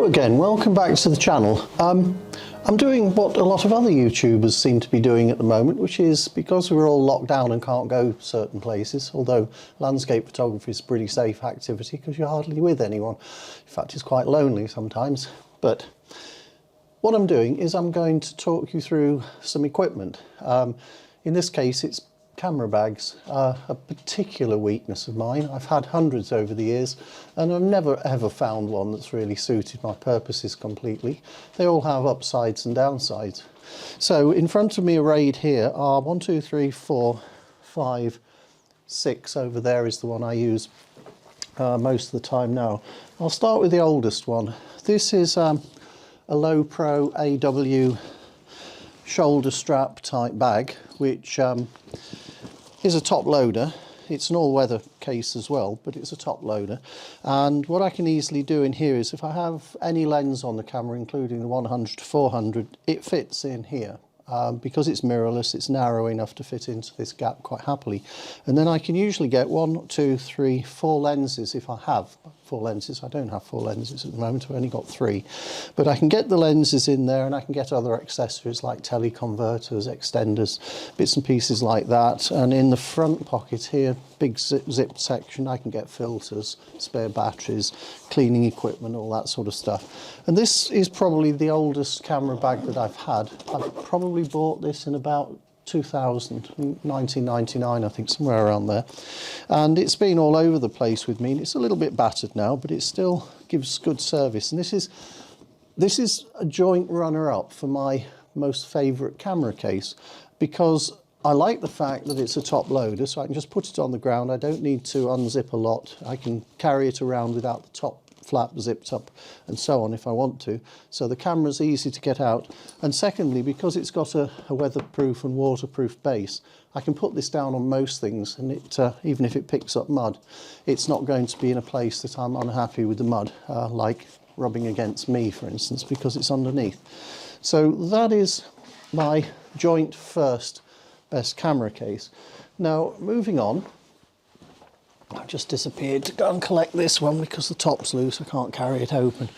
Hello again, welcome back to the channel. I'm doing what a lot of other YouTubers seem to be doing at the moment, which is because we're all locked down and can't go certain places, although landscape photography is a pretty safe activity because you're hardly with anyone. In fact, it's quite lonely sometimes. But what I'm doing is I'm going to talk you through some equipment. In this case, it's camera bags, a particular weakness of mine. I've had hundreds over the years and I've never ever found one that's really suited my purposes completely. They all have upsides and downsides. So in front of me arrayed here are 1, 2, 3, 4, 5, 6. Over there is the one I use most of the time now. I'll start with the oldest one. This is a Low Pro AW shoulder strap type bag, which is a top loader. It's an all-weather case as well, but it's a top loader. And what I can easily do in here is if I have any lens on the camera, including the 100 to 400, it fits in here. Because it's mirrorless, it's narrow enough to fit into this gap quite happily. And then I can usually get 1, 2, 3, 4 lenses if I have 4 lenses. I don't have 4 lenses at the moment, I've only got 3. But I can get the lenses in there and I can get other accessories like teleconverters, extenders, bits and pieces like that. And in the front pocket here, big zip section, I can get filters, spare batteries, cleaning equipment, all that sort of stuff. And this is probably the oldest camera bag that I've had. I've probably bought this in about 2000, 1999, I think, somewhere around there. And it's been all over the place with me. And it's a little bit battered now, but it still gives good service. And this is a joint runner-up for my most favourite camera case, because I like the fact that it's a top loader, so I can just put it on the ground. I don't need to unzip a lot. I can carry it around without the top flap zipped up and so on if I want to. So the camera's easy to get out. And secondly, because it's got a weatherproof and waterproof base, I can put this down on most things, and it even if it picks up mud, it's not going to be in a place that I'm unhappy with the mud, like rubbing against me, for instance, because it's underneath. So that is my joint first best camera case. Now, moving on, I've just disappeared to go and collect this one because the top's loose, I can't carry it open.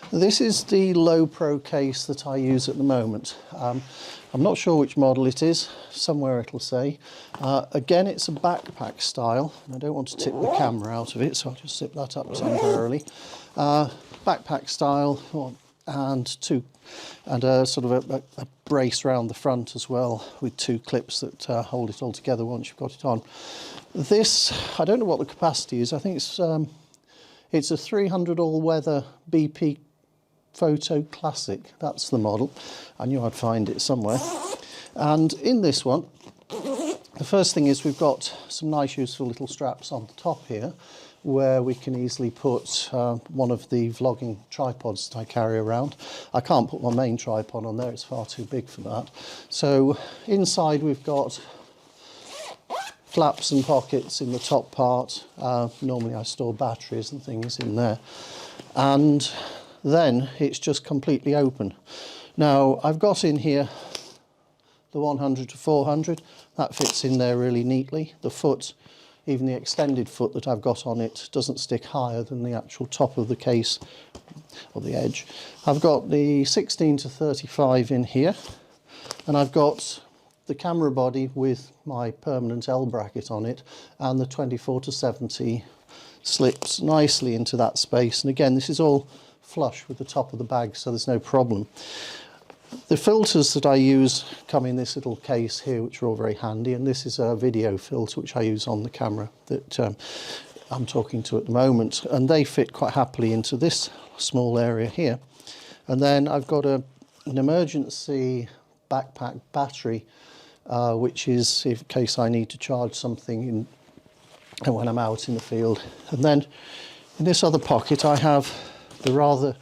This is the Low Pro case that I use at the moment. I'm not sure which model it is, somewhere it'll say. Again, it's a backpack style. I don't want to tip the camera out of it, so I'll just zip that up temporarily. Backpack style, and sort of a brace around the front as well, with 2 clips that hold it all together once you've got it on. This, I don't know what the capacity is. I think it's a 300 all-weather BP Photo Classic. That's the model. I knew I'd find it somewhere. And in this one, the first thing is we've got some nice useful little straps on the top here, where we can easily put one of the vlogging tripods that I carry around. I can't put my main tripod on there, it's far too big for that. So inside we've got flaps and pockets in the top part. Normally I store batteries and things in there. And then it's just completely open. Now I've got in here the 100 to 400, that fits in there really neatly. The foot, even the extended foot that I've got on it, doesn't stick higher than the actual top of the case, or the edge. I've got the 16 to 35 in here, and I've got the camera body with my permanent L bracket on it, and the 24 to 70 slips nicely into that space. And again, this is all flush with the top of the bag, so there's no problem. The filters that I use come in this little case here, which are all very handy, and this is a video filter which I use on the camera that I'm talking to at the moment, and they fit quite happily into this small area here. And then I've got an emergency backpack battery, which is in case I need to charge something when I'm out in the field. And then in this other pocket I have the rather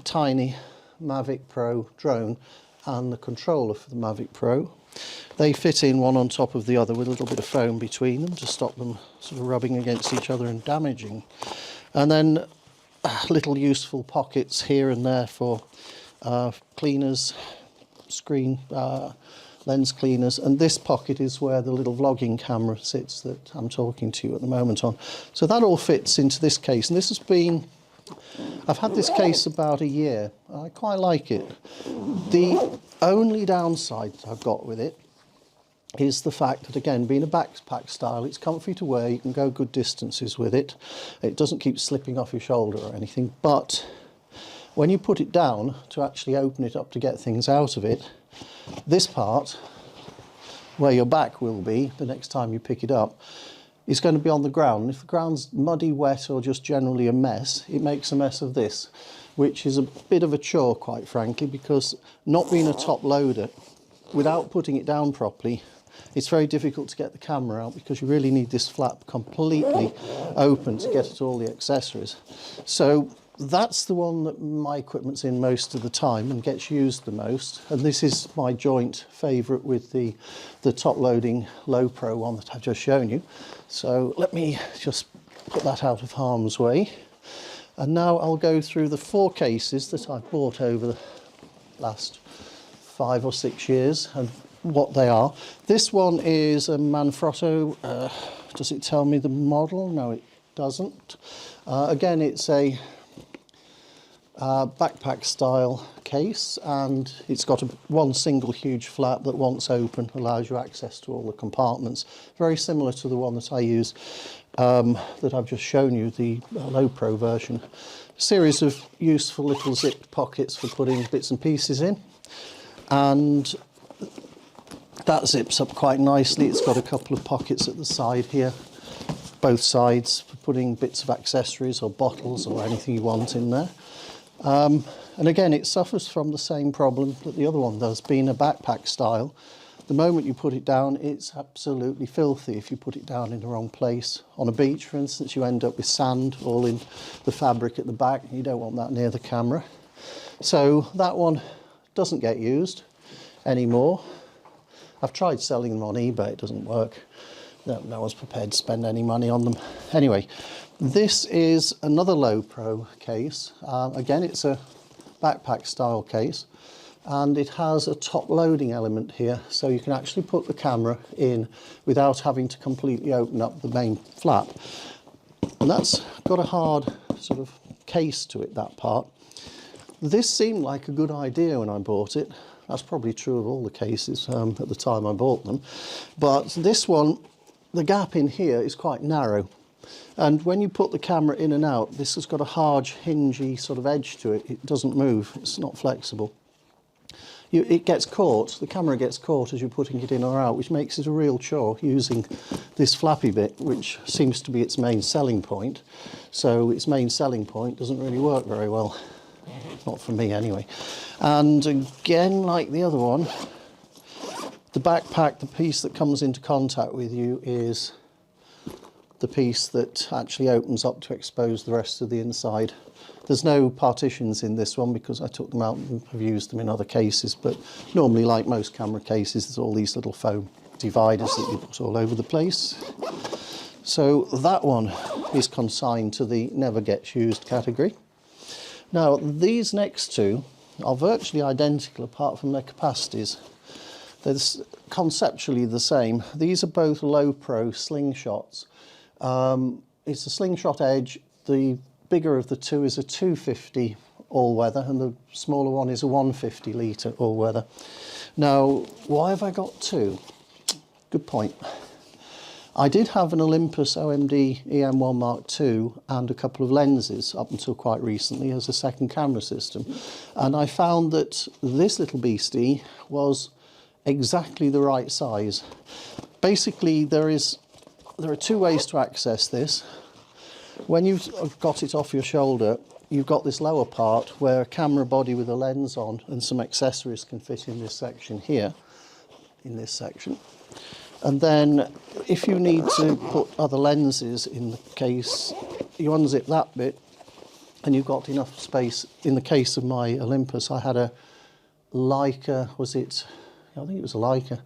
tiny Mavic Pro drone and the controller for the Mavic Pro. They fit in one on top of the other with a little bit of foam between them to stop them sort of rubbing against each other and damaging. And then little useful pockets here and there for cleaners, screen lens cleaners, and this pocket is where the little vlogging camera sits that I'm talking to you at the moment on. So that all fits into this case, and this has been I've had this case about a year. I quite like it. The only downside I've got with it is the fact that, again, being a backpack style, it's comfy to wear, you can go good distances with it. It doesn't keep slipping off your shoulder or anything, but when you put it down to actually open it up to get things out of it, this part, where your back will be the next time you pick it up, is going to be on the ground. And if the ground's muddy, wet, or just generally a mess, it makes a mess of this, which is a bit of a chore, quite frankly, because not being a top loader, without putting it down properly, it's very difficult to get the camera out because you really need this flap completely open to get at all the accessories. So that's the one that my equipment's in most of the time and gets used the most. And this is my joint favourite with the top loading low pro one that I've just shown you. So let me just put that out of harm's way. And now I'll go through the 4 cases that I've bought over the last 5 or 6 years and what they are. This one is a Manfrotto. Does it tell me the model? No, it doesn't. Again, it's a backpack style case, and it's got one single huge flap that, once open, allows you access to all the compartments. Very similar to the one that I use that I've just shown you, the low pro version. A series of useful little zipped pockets for putting bits and pieces in, and that zips up quite nicely. It's got a couple of pockets at the side here, both sides, for putting bits of accessories or bottles or anything you want in there. And again, it suffers from the same problem that the other one does, being a backpack style. The moment you put it down, it's absolutely filthy if you put it down in the wrong place. On a beach, for instance, you end up with sand all in the fabric at the back. You don't want that near the camera. So that one doesn't get used anymore. I've tried selling them on eBay, it doesn't work. No one's prepared to spend any money on them. Anyway, this is another low pro case. Again, it's a backpack style case, and it has a top loading element here, so you can actually put the camera in without having to completely open up the main flap. And that's got a hard sort of case to it, that part. This seemed like a good idea when I bought it. That's probably true of all the cases at the time I bought them. But this one, the gap in here is quite narrow. And when you put the camera in and out, this has got a hard, hingy sort of edge to it. It doesn't move, it's not flexible. It gets caught, the camera gets caught as you're putting it in or out, which makes it a real chore using this flappy bit, which seems to be its main selling point. So its main selling point doesn't really work very well. Not for me anyway. And again, like the other one, the backpack, the piece that comes into contact with you is the piece that actually opens up to expose the rest of the inside. There's no partitions in this one because I took them out and have used them in other cases, but normally, like most camera cases, there's all these little foam dividers that you put all over the place. So that one is consigned to the never gets used category. Now, these next two are virtually identical apart from their capacities. They're conceptually the same. These are both low pro slingshots. It's a slingshot edge. The bigger of the two is a 250 all-weather and the smaller one is a 150 litre all-weather. Now, why have I got two? Good point. I did have an Olympus OMD EM1 Mark II and a couple of lenses up until quite recently as a second camera system, and I found that this little beastie was exactly the right size. Basically, there are 2 ways to access this. When you've got it off your shoulder, you've got this lower part where a camera body with a lens on and some accessories can fit in this section here, in this section. And then if you need to put other lenses in the case, you unzip that bit and you've got enough space. In the case of my Olympus, I had a Leica, I think it was a Leica,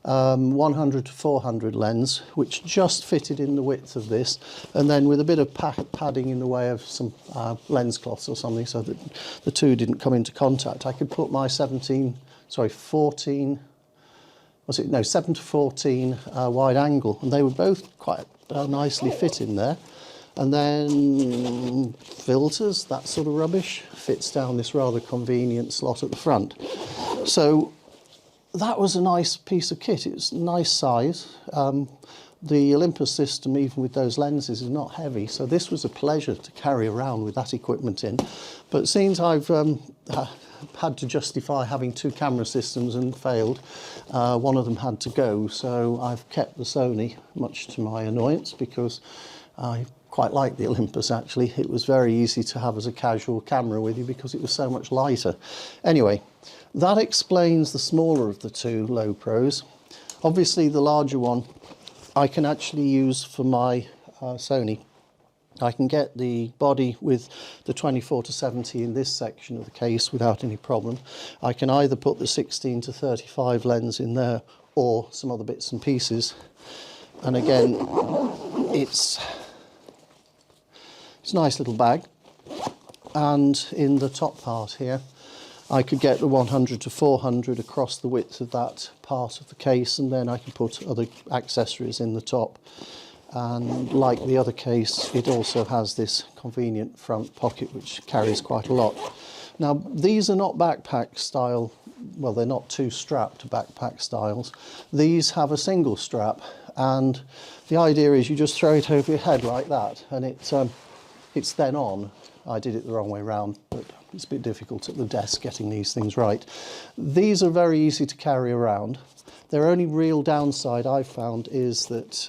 100 to 400 lens, which just fitted in the width of this, and then with a bit of padding in the way of some lens cloths or something so that the two didn't come into contact, I could put my 7 to 14 wide angle, and they were both quite nicely fit in there. And then filters, that sort of rubbish, fits down this rather convenient slot at the front. So that was a nice piece of kit. It's a nice size. The Olympus system, even with those lenses, is not heavy, so this was a pleasure to carry around with that equipment in. But since I've had to justify having two camera systems and failed, one of them had to go, so I've kept the Sony, much to my annoyance, because I quite like the Olympus actually. It was very easy to have as a casual camera with you because it was so much lighter. Anyway, that explains the smaller of the two low pros. Obviously the larger one I can actually use for my Sony. I can get the body with the 24-70 in this section of the case without any problem. I can either put the 16-35 lens in there or some other bits and pieces. And again, it's a nice little bag. And in the top part here, I could get the 100-400 across the width of that part of the case, and then I can put other accessories in the top. And like the other case, it also has this convenient front pocket which carries quite a lot. Now these are not backpack style, well, they're not two strapped backpack styles. These have a single strap, and the idea is you just throw it over your head like that, and it's then on. I did it the wrong way round, but it's a bit difficult at the desk getting these things right. These are very easy to carry around. Their only real downside I've found is that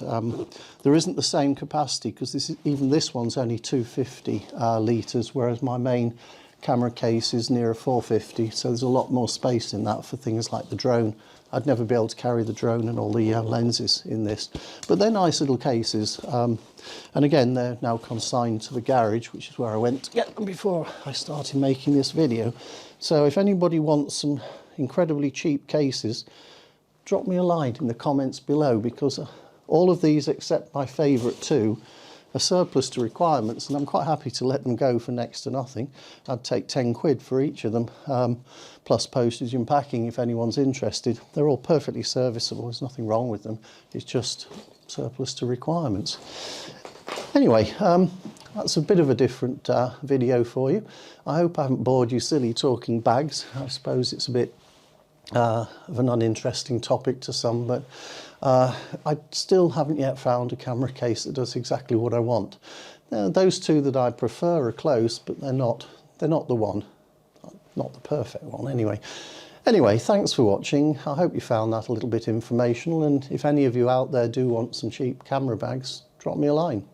there isn't the same capacity, because even this one's only 250 litres, whereas my main camera case is near a 450, so there's a lot more space in that for things like the drone. I'd never be able to carry the drone and all the lenses in this, but they're nice little cases. And again, they're now consigned to the garage, which is where I went to get them before I started making this video. So if anybody wants some incredibly cheap cases, drop me a line in the comments below, because all of these except my favourite two are surplus to requirements, and I'm quite happy to let them go for next to nothing. I'd take 10 quid for each of them, plus postage and packing if anyone's interested. They're all perfectly serviceable, there's nothing wrong with them, it's just surplus to requirements. Anyway, that's a bit of a different video for you. I hope I haven't bored you silly talking bags. I suppose it's a bit of an uninteresting topic to some, but I still haven't yet found a camera case that does exactly what I want. Those two that I prefer are close, but they're not the one, not the perfect one anyway. Anyway, thanks for watching. I hope you found that a little bit informational, and if any of you out there do want some cheap camera bags, drop me a line.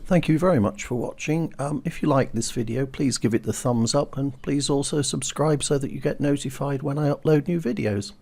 Thank you very much for watching. If you like this video, please give it the thumbs up, and please also subscribe so that you get notified when I upload new videos.